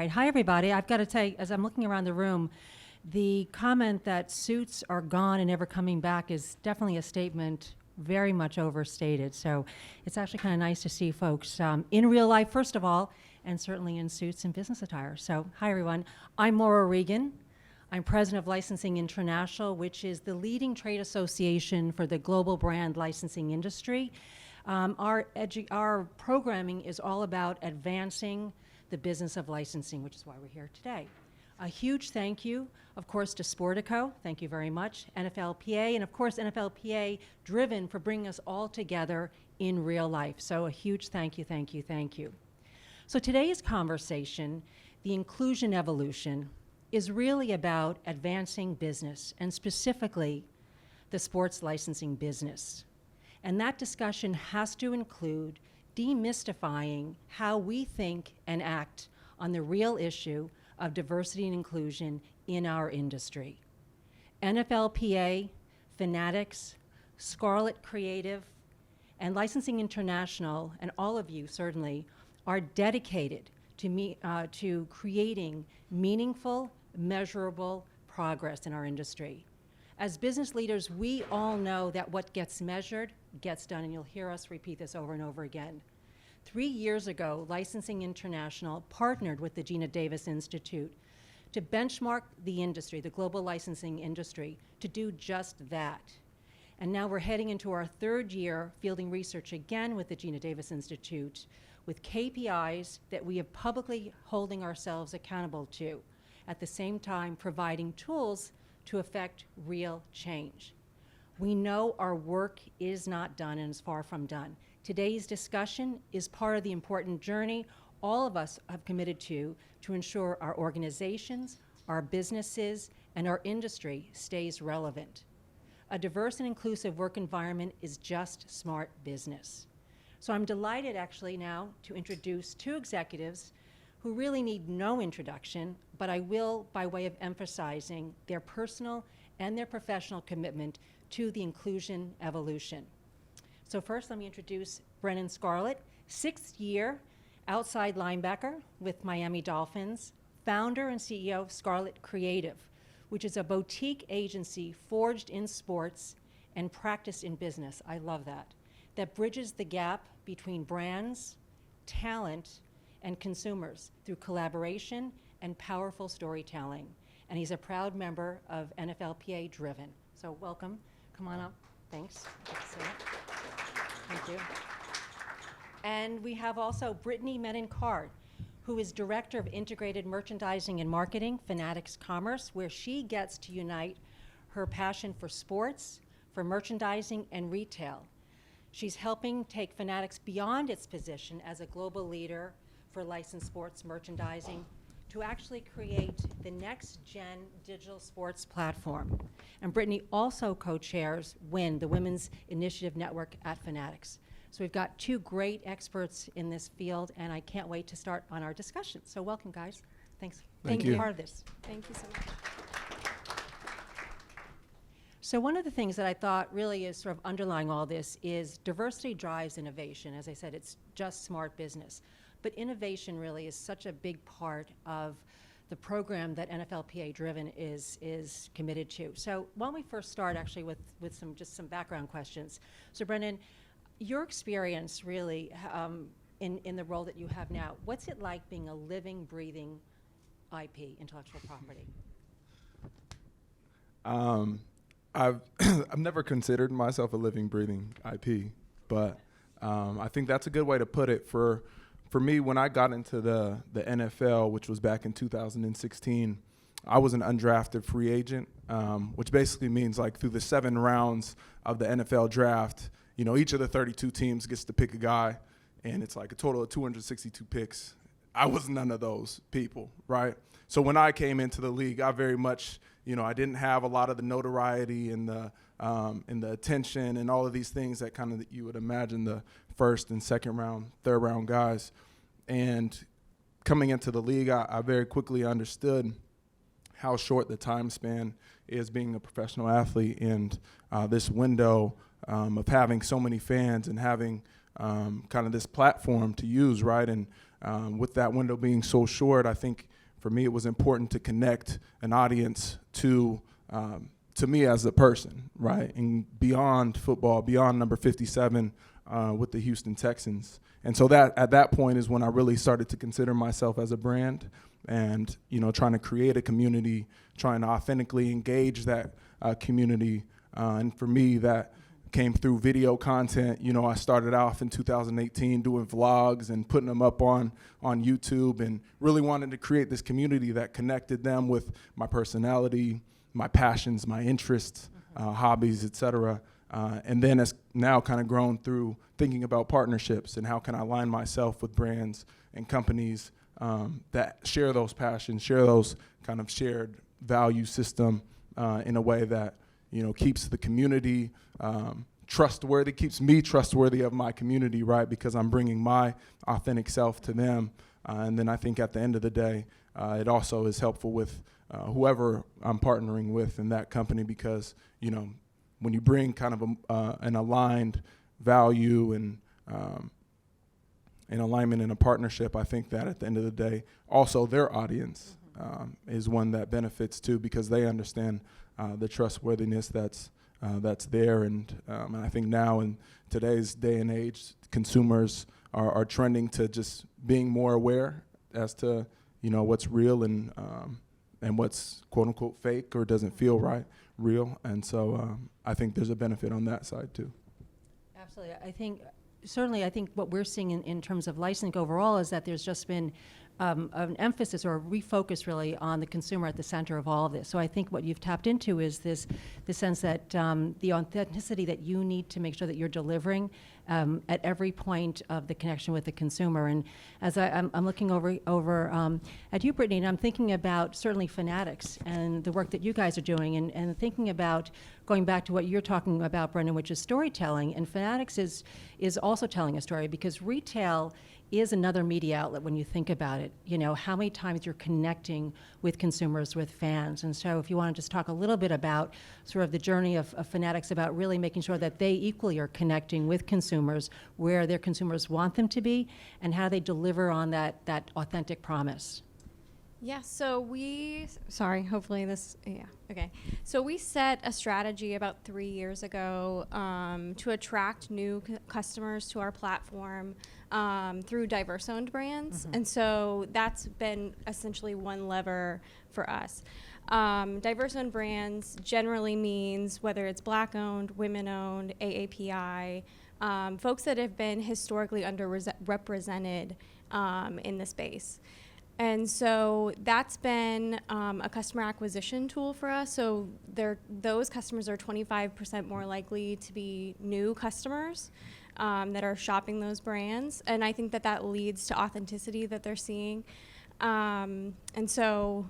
right, hi everybody. I've got to tell you, as I'm looking around the room, the comment that suits are gone and never coming back is definitely a statement very much overstated. So it's actually kind of nice to see folks in real life, first of all, and certainly in suits and business attire. So hi everyone, I'm Muara Regan. I'm president of Licensing International, which is the leading trade association for the global brand licensing industry. Our programming is all about advancing the business of licensing, which is why we're here today. A huge thank you, of course, to Sportico. Thank you very much. NFLPA, and of course, NFLPA Driven for bringing us all together in real life. So a huge thank you, thank you, thank you. So today's conversation, the inclusion evolution, is really about advancing business, and specifically the sports licensing business. And that discussion has to include demystifying how we think and act on the real issue of diversity and inclusion in our industry. NFLPA, Fanatics, Scarlett Creative, and Licensing International, and all of you certainly, are dedicated to creating meaningful, measurable progress in our industry. As business leaders, we all know that what gets measured gets done, and you'll hear us repeat this over and over again. 3 years ago, Licensing International partnered with the Gina Davis Institute to benchmark the industry, the global licensing industry, to do just that. And now we're heading into our 3rd year fielding research again with the Gina Davis Institute with KPIs that we are publicly holding ourselves accountable to, at the same time providing tools to affect real change. We know our work is not done and is far from done. Today's discussion is part of the important journey all of us have committed to ensure our organizations, our businesses, and our industry stays relevant. A diverse and inclusive work environment is just smart business. So I'm delighted actually now to introduce 2 executives who really need no introduction, but I will by way of emphasizing their personal and their professional commitment to the inclusion evolution. So first, let me introduce Brennan Scarlett, 6th year outside linebacker with Miami Dolphins, founder and CEO of Scarlett Creative, which is a boutique agency forged in sports and practiced in business. I love that bridges the gap between brands, talent, and consumers through collaboration and powerful storytelling. And he's a proud member of NFLPA Driven. So welcome, come on up, thanks. Good to see you. Thank you. And we have also Brittany Menon-Card, who is Director of Integrated Merchandising and Marketing, Fanatics Commerce, where she gets to unite her passion for sports, for merchandising, and retail. She's helping take Fanatics beyond its position as a global leader for licensed sports merchandising to actually create the next-gen digital sports platform. And Brittany also co-chairs WIN, the Women's Initiative Network at Fanatics. So we've got 2 great experts in this field, and I can't wait to start on our discussion. So welcome, guys. Thanks for being part of this. Thank you so much. So one of the things that I thought really is sort of underlying all this is diversity drives innovation. As I said, it's just smart business. But innovation really is such a big part of the program that NFLPA Driven is committed to. So why don't we first start actually with some background questions. So Brennan, your experience really in the role that you have now, what's it like being a living, breathing IP, intellectual property? I've never considered myself a living, breathing IP, but I think that's a good way to put it. For me, when I got into the NFL, which was back in 2016, I was an undrafted free agent, which basically means like through the 7 rounds of the NFL draft, you know, each of the 32 teams gets to pick a guy, and it's like a total of 262 picks. I was none of those people, right? So when I came into the league, I very much, you know, I didn't have a lot of the notoriety and the attention and all of these things that kind of you would imagine the 1st and 2nd round, 3rd round guys. And coming into the league, I very quickly understood how short the time span is being a professional athlete, and this window of having so many fans and having kind of this platform to use, right? And with that window being so short, I think for me, it was important to connect an audience to me as a person, right? And beyond football, beyond number 57 with the Houston Texans. And so that at that point is when I really started to consider myself as a brand and, trying to create a community, trying to authentically engage that community. And for me, that came through video content. I started off in 2018 doing vlogs and putting them up on YouTube, and really wanted to create this community that connected them with my personality, my passions, my interests, hobbies, etc. And then it's now kind of grown through thinking about partnerships and how can I align myself with brands and companies that share those passions, share those kind of shared value system in a way that keeps the community trustworthy, keeps me trustworthy of my community, right? Because I'm bringing my authentic self to them. And then I think at the end of the day, it also is helpful with whoever I'm partnering with in that company, because, when you bring kind of an aligned value and an alignment in a partnership, I think that at the end of the day, also their audience is one that benefits too, because they understand the trustworthiness that's there. And I think now in today's day and age, consumers are trending to just being more aware as to, what's real and what's quote unquote fake or doesn't feel real. And so I think there's a benefit on that side too. Absolutely. I think what we're seeing in terms of licensing overall is that there's just been an emphasis or a refocus really on the consumer at the center of all of this. So I think what you've tapped into is the sense that the authenticity that you need to make sure that you're delivering at every point of the connection with the consumer. And as I'm looking over at you, Brittany, and I'm thinking about certainly Fanatics and the work that you guys are doing, and thinking about going back to what you're talking about, Brennan, which is storytelling. And Fanatics is also telling a story, because retail is another media outlet when you think about it. How many times you're connecting with consumers, with fans. And so if you want to just talk a little bit about sort of the journey of Fanatics, about really making sure that they equally are connecting with consumers where their consumers want them to be, and how they deliver on that authentic promise. Yeah, so So we set a strategy about 3 years ago to attract new customers to our platform through diverse-owned brands. And so that's been essentially one lever for us. Diverse-owned brands generally means whether it's Black-owned, women-owned, AAPI, folks that have been historically underrepresented in the space. And so that's been a customer acquisition tool for us. So those customers are 25% more likely to be new customers that are shopping those brands. And I think that leads to authenticity that they're seeing. And so,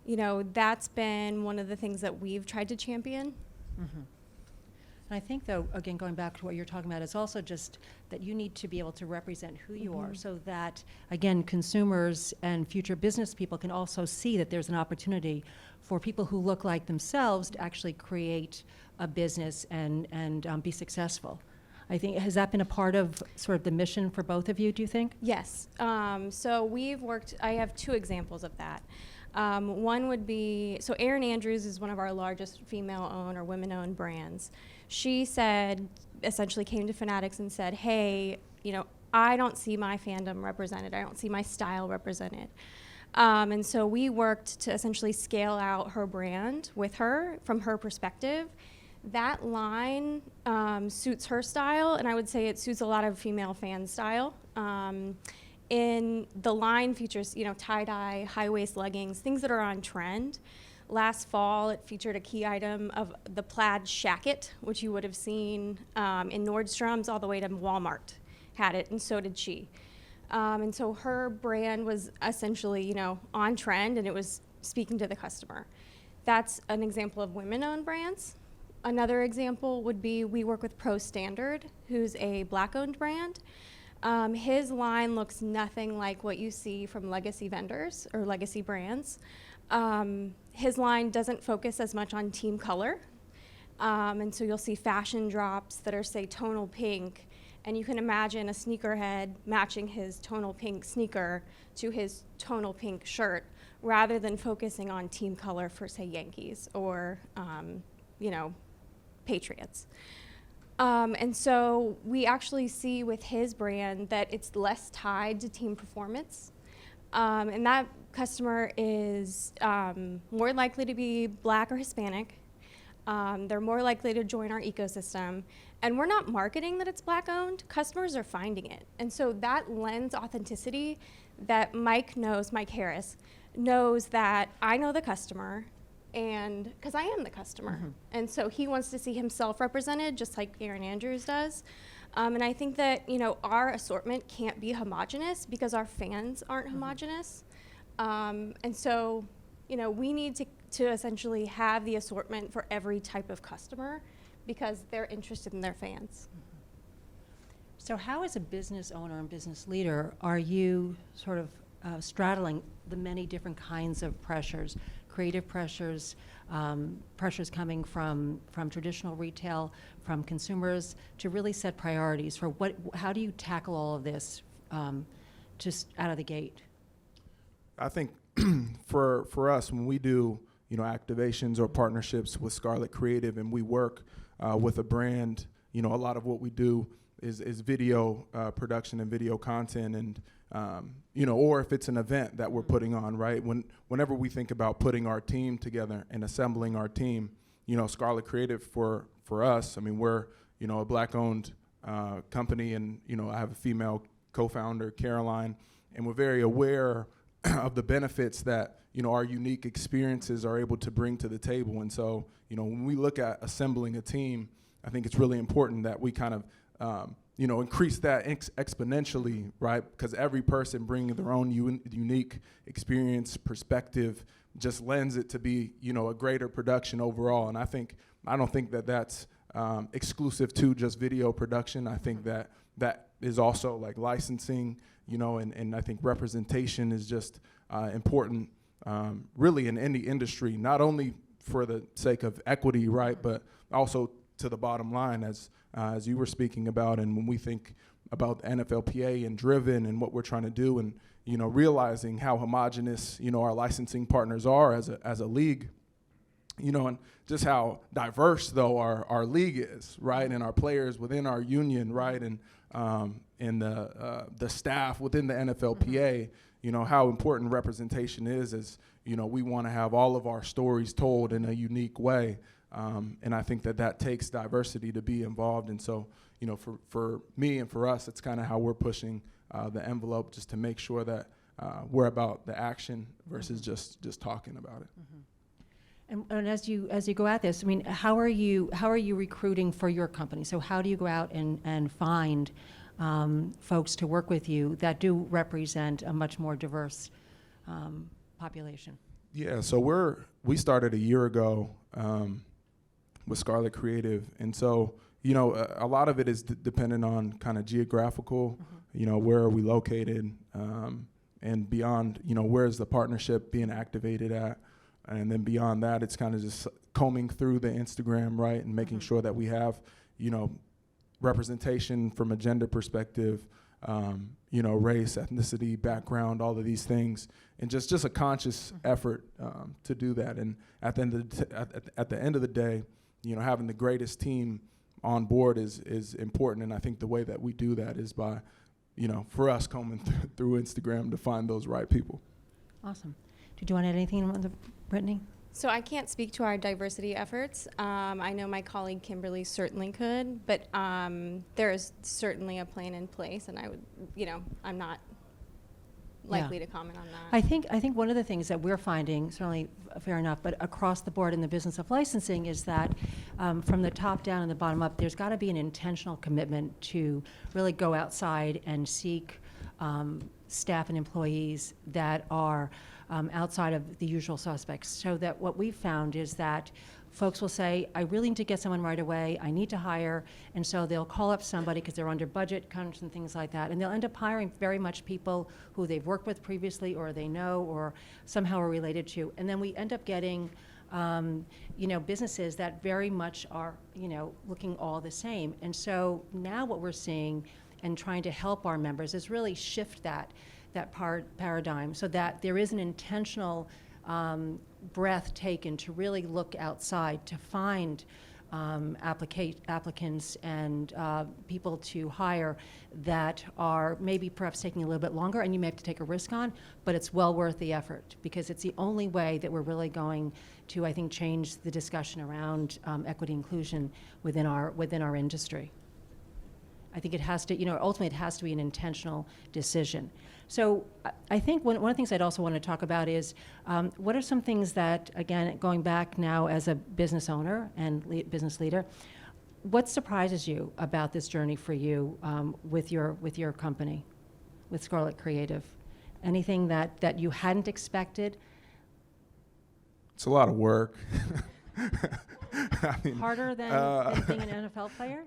that's been one of the things that we've tried to champion. And I think, though, again, going back to what you're talking about, it's also just that you need to be able to represent who you are, so that, again, consumers and future business people can also see that there's an opportunity for people who look like themselves to actually create a business and be successful. I think, has that been a part of sort of the mission for both of you, do you think? Yes. So I have two examples of that. One would be, so Erin Andrews is one of our largest female-owned or women-owned brands. She essentially came to Fanatics and said, hey, I don't see my fandom represented. I don't see my style represented. And so we worked to essentially scale out her brand with her from her perspective. That line suits her style, and I would say it suits a lot of female fan style. In the line features, tie-dye, high-waist leggings, things that are on trend. Last fall, it featured a key item of the plaid shacket, which you would have seen in Nordstrom's all the way to Walmart had it, and so did she. And so her brand was essentially, on trend, and it was speaking to the customer. That's an example of women-owned brands. Another example would be we work with Pro Standard, who's a Black-owned brand. His line looks nothing like what you see from legacy vendors or legacy brands. His line doesn't focus as much on team color. And so you'll see fashion drops that are, say, tonal pink. And you can imagine a sneakerhead matching his tonal pink sneaker to his tonal pink shirt rather than focusing on team color for, say, Yankees or, Patriots. And so we actually see with his brand that it's less tied to team performance. And that customer is more likely to be Black or Hispanic. They're more likely to join our ecosystem. And we're not marketing that it's Black owned. Customers are finding it. And so that lends authenticity that Mike Harris, knows that I know the customer, and because I am the customer. Mm-hmm. And so he wants to see himself represented just like Aaron Andrews does. And I think that, our assortment can't be homogenous because our fans aren't homogenous. And so, we need to essentially have the assortment for every type of customer because they're interested in their fans. So how, as a business owner and business leader, are you sort of straddling the many different kinds of pressures, creative pressures, pressures coming from traditional retail, from consumers, to really set priorities for how do you tackle all of this just out of the gate? I think for us, when we do activations or partnerships with Scarlett Creative, and we work with a brand, a lot of what we do is video production and video content, and or if it's an event that we're putting on, right? Whenever we think about putting our team together and assembling our team, Scarlett Creative for us, I mean, we're a Black-owned company, and I have a female co-founder, Caroline, and we're very aware of the benefits that our unique experiences are able to bring to the table. And so when we look at assembling a team, I think it's really important that we kind of increase that exponentially, right? Because every person bringing their own unique experience, perspective, just lends it to be a greater production overall. And I don't think that that's exclusive to just video production. I think that is also like licensing, and I think representation is just important, really in any industry, not only for the sake of equity, right, but also to the bottom line, as you were speaking about. And when we think about NFLPA and Driven and what we're trying to do, and realizing how homogenous our licensing partners are as a league, and just how diverse though our league is, right, and our players within our union, right, and the staff within the NFLPA, how important representation is, as we want to have all of our stories told in a unique way. And I think that takes diversity to be involved. And so, for me and for us, it's kind of how we're pushing the envelope, just to make sure that we're about the action versus just talking about it. And as you go at this, I mean, how are you recruiting for your company? So how do you go out and find folks to work with you that do represent a much more diverse population? Yeah, so we started a year ago with Scarlett Creative, and so a lot of it is dependent on kind of geographical, where are we located, and beyond, where is the partnership being activated at, and then beyond that, it's kind of just combing through the Instagram, right, and making sure that we have, representation from a gender perspective, race, ethnicity, background, all of these things, and just a conscious effort to do that. And at the end of the day, having the greatest team on board is important. And I think the way that we do that is by, for us combing through Instagram to find those right people. Awesome. Did you want to add anything on Brittany? So I can't speak to our diversity efforts. I know my colleague Kimberly certainly could, but there is certainly a plan in place, and I would, I'm not likely to comment on that. I think one of the things that we're finding, certainly fair enough, but across the board in the business of licensing, is that from the top down and the bottom up, there's got to be an intentional commitment to really go outside and seek staff and employees that are outside of the usual suspects. So that what we've found is that folks will say, I really need to get someone right away, I need to hire, and so they'll call up somebody because they're under budget cuts and things like that, and they'll end up hiring very much people who they've worked with previously, or they know, or somehow are related to, and then we end up getting businesses that very much are, looking all the same. And so now what we're seeing and trying to help our members is really shift that paradigm, so that there is an intentional breath taken to really look outside to find applicants and people to hire that are maybe perhaps taking a little bit longer, and you may have to take a risk on, but it's well worth the effort, because it's the only way that we're really going to, I think, change the discussion around equity inclusion within our industry. I think it has to, ultimately it has to be an intentional decision. So I think one of the things I'd also want to talk about is what are some things that, again, going back now as a business owner and business leader, what surprises you about this journey for you with your company, with Scarlett Creative? Anything that you hadn't expected? It's a lot of work. I mean, harder than being an NFL player?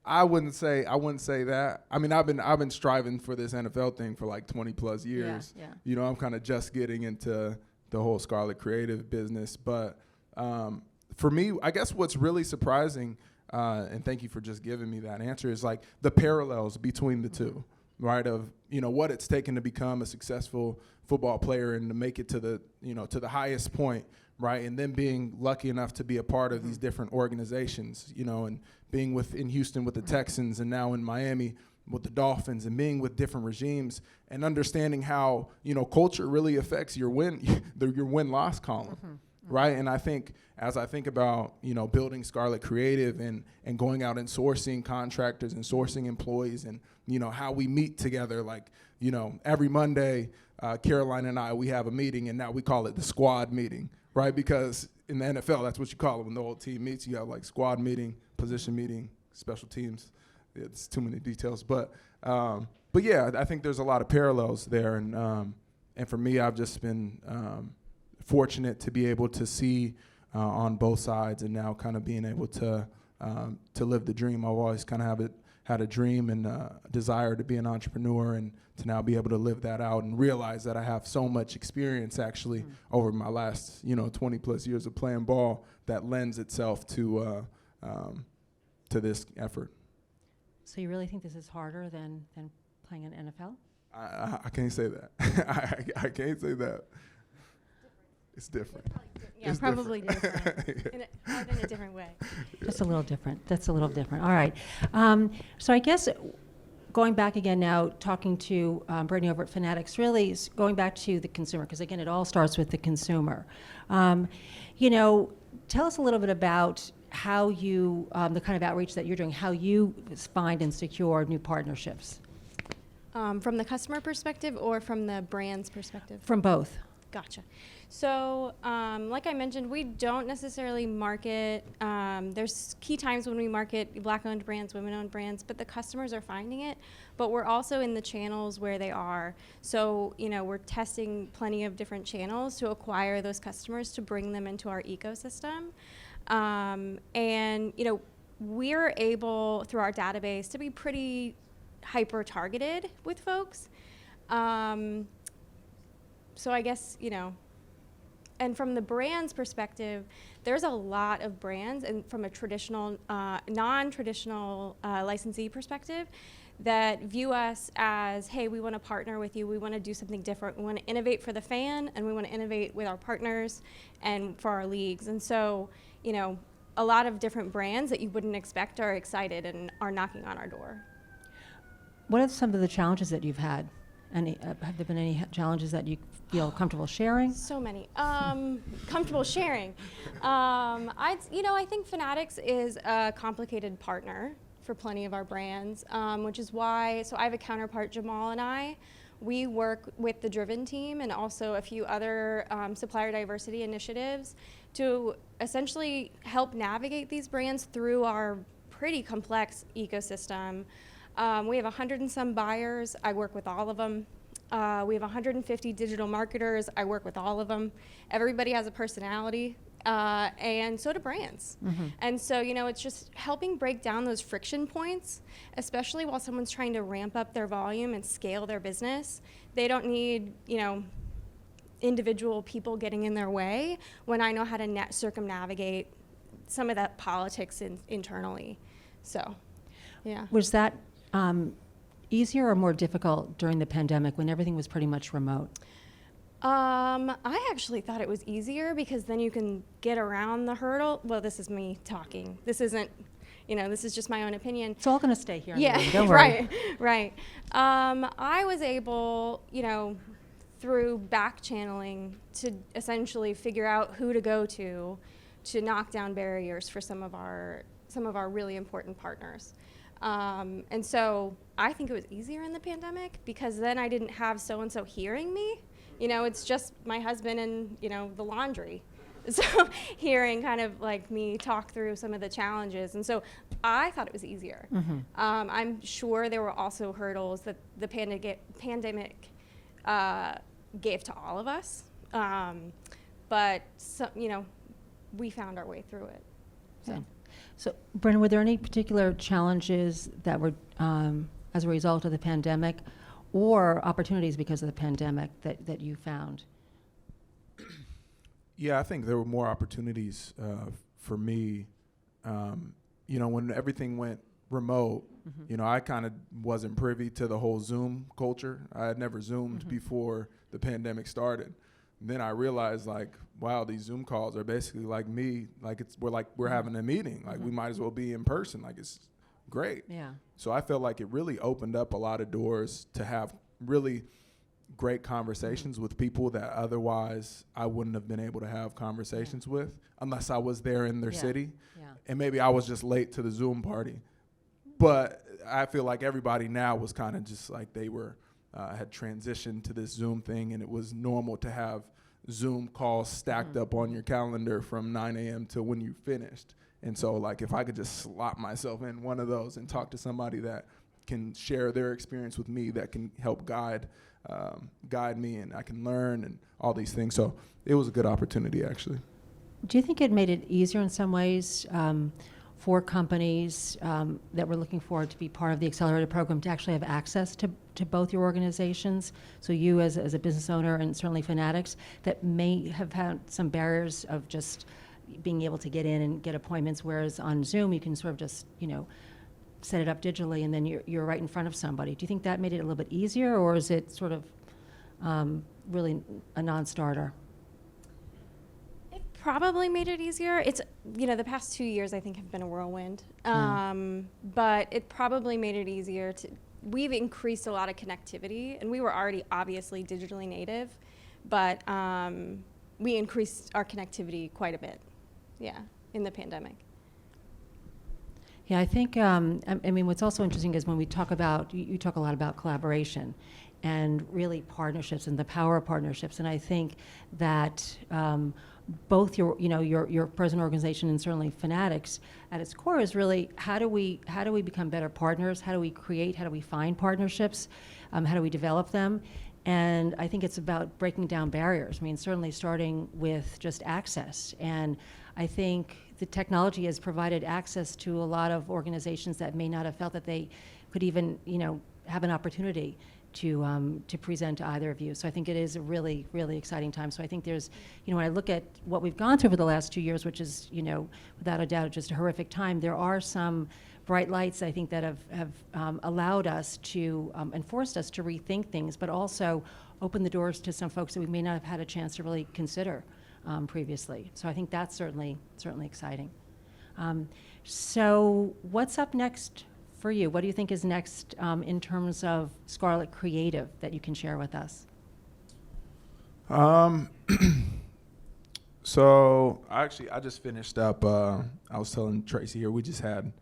I wouldn't say that. I mean, I've been striving for this NFL thing for like 20 plus years. Yeah. I'm kind of just getting into the whole Scarlett Creative business. But for me, I guess what's really surprising, and thank you for just giving me that answer, is like the parallels between the two, right? Of, what it's taken to become a successful football player and to make it to the highest point, right? And then being lucky enough to be a part of these different organizations, and being in Houston with the Texans, and now in Miami with the Dolphins, and being with different regimes, and understanding how, culture really affects your win-loss column, right? And I think as I think about, building Scarlett Creative and going out and sourcing contractors and sourcing employees, and, how we meet together, like, every Monday, Caroline and I, we have a meeting, and now we call it the squad meeting, right? Because in the NFL, that's what you call it. When the whole team meets, you have like squad meeting, position meeting, special teams. It's too many details, but yeah, I think there's a lot of parallels there, and for me, I've just been fortunate to be able to see on both sides, and now kind of being able to live the dream. I've always kind of had a dream and a desire to be an entrepreneur, and to now be able to live that out and realize that I have so much experience actually over my last 20 plus years of playing ball that lends itself to this effort. So you really think this is harder than playing in NFL? I can't say that. I can't say that. It's different. Yeah, It's probably different. in a different way. Just a little different. That's a little different. All right. So I guess going back again now, talking to Brittany over at Fanatics, really is going back to the consumer, because again, it all starts with the consumer. Tell us a little bit about how you, the kind of outreach that you're doing, how you find and secure new partnerships. From the customer perspective or from the brand's perspective? From both. Gotcha. So, like I mentioned, we don't necessarily market. There's key times when we market Black-owned brands, women-owned brands, but the customers are finding it. But we're also in the channels where they are. So, we're testing plenty of different channels to acquire those customers to bring them into our ecosystem. And, we're able, through our database, to be pretty hyper-targeted with folks. So I guess, and from the brand's perspective, there's a lot of brands, and from a traditional, non-traditional licensee perspective, that view us as, hey, we want to partner with you, we want to do something different, we want to innovate for the fan, and we want to innovate with our partners and for our leagues. And so, a lot of different brands that you wouldn't expect are excited and are knocking on our door. What are some of the challenges that you've had? Have there been any challenges that you feel comfortable sharing? So many. Comfortable sharing. I think Fanatics is a complicated partner for plenty of our brands, which is why, so I have a counterpart, Jamal, and we work with the Driven team and also a few other supplier diversity initiatives to essentially help navigate these brands through our pretty complex ecosystem. We have 100 and some buyers. I work with all of them. We have 150 digital marketers. I work with all of them. Everybody has a personality, and so do brands. Mm-hmm. And so, it's just helping break down those friction points, especially while someone's trying to ramp up their volume and scale their business. They don't need, individual people getting in their way when I know how to circumnavigate some of that politics internally. So, yeah. Was that easier or more difficult during the pandemic when everything was pretty much remote? I actually thought it was easier because then you can get around the hurdle. Well, this is me talking. This isn't, this is just my own opinion. It's all going to stay here. Yeah, Don't worry. right. I was able, through back channeling to essentially figure out who to go to knock down barriers for some of our really important partners. And so I think it was easier in the pandemic because then I didn't have so-and-so hearing me. It's just my husband and, the laundry. So hearing kind of like me talk through some of the challenges. And so I thought it was easier. Mm-hmm. I'm sure there were also hurdles that the pandemic gave to all of us. But, we found our way through it. So, Brennan, were there any particular challenges that were as a result of the pandemic or opportunities because of the pandemic that you found? Yeah, I think there were more opportunities for me. When everything went remote, I kind of wasn't privy to the whole Zoom culture. I had never Zoomed before the pandemic started. Then I realized, wow, these Zoom calls are basically like me. We're having a meeting. We might as well be in person. It's great. Yeah. So I felt like it really opened up a lot of doors to have really great conversations with people that otherwise I wouldn't have been able to have conversations with unless I was there in their city. Yeah. And maybe I was just late to the Zoom party. But I feel like everybody now was kind of just like they were had transitioned to this Zoom thing, and it was normal to have Zoom calls stacked up on your calendar from 9 a.m. to when you finished. And so if I could just slot myself in one of those and talk to somebody that can share their experience with me, that can help guide me, and I can learn and all these things. So it was a good opportunity, actually. Do you think it made it easier in some ways for companies that were looking forward to be part of the accelerator program to actually have access to both your organizations? So you as a business owner, and certainly Fanatics, that may have had some barriers of just being able to get in and get appointments, whereas on Zoom you can sort of just, set it up digitally and then you're right in front of somebody. Do you think that made it a little bit easier, or is it sort of really a non-starter? It probably made it easier. It's, the past 2 years I think have been a whirlwind. But it probably made it easier we've increased a lot of connectivity, and we were already obviously digitally native, but we increased our connectivity quite a bit, in the pandemic. Yeah, I think, what's also interesting is when we talk about, you talk a lot about collaboration and really partnerships and the power of partnerships. And I think that both your present organization and certainly Fanatics at its core is really how do we become better partners? How do we find partnerships? How do we develop them? And I think it's about breaking down barriers. Certainly starting with just access. And I think the technology has provided access to a lot of organizations that may not have felt that they could even, have an opportunity to present to either of you. So I think it is a really, really exciting time. So I think there's, when I look at what we've gone through for the last 2 years, which is, without a doubt, just a horrific time, there are some bright lights, I think, that have allowed us to and forced us to rethink things, but also open the doors to some folks that we may not have had a chance to really consider previously. So I think that's certainly exciting. So what's up next for you? What do you think is next in terms of Scarlett Creative that you can share with us? So I just finished up, I was telling Tracy here, we just had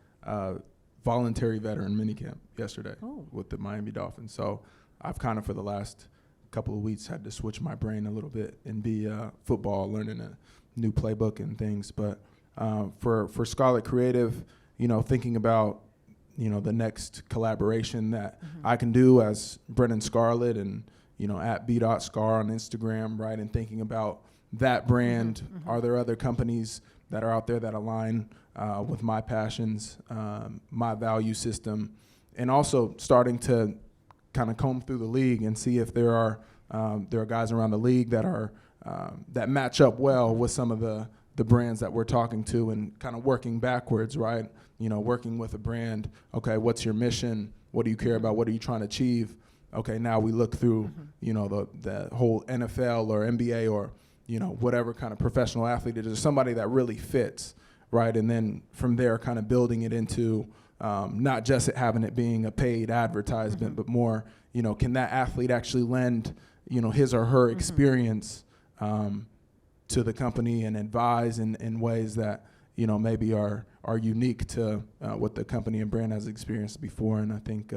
voluntary veteran minicamp yesterday with the Miami Dolphins. So I've kind of for the last couple of weeks had to switch my brain a little bit and be football, learning a new playbook and things. But for Scarlett Creative, thinking about the next collaboration that I can do as Brennan Scarlett and at b.scar on Instagram, right? And thinking about that brand. Are there other companies that are out there that align with my passions, my value system, and also starting to kind of comb through the league and see if there are guys around the league that are that match up well with some of the brands that we're talking to, and kind of working backwards, right? Working with a brand. Okay, what's your mission? What do you care about? What are you trying to achieve? Okay, now we look through, you know, the whole NFL or NBA or, you know, whatever kind of professional athlete it is, somebody that really fits, right? And then from there, kind of building it into not just it having it being a paid advertisement, but more, you know, can that athlete actually lend, you know, his or her experience to the company and advise in ways that, you know, maybe are unique to what the company and brand has experienced before. And I think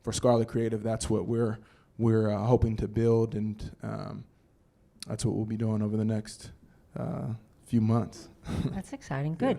for Scarlett Creative, that's what we're hoping to build, and that's what we'll be doing over the next few months. That's exciting. Good.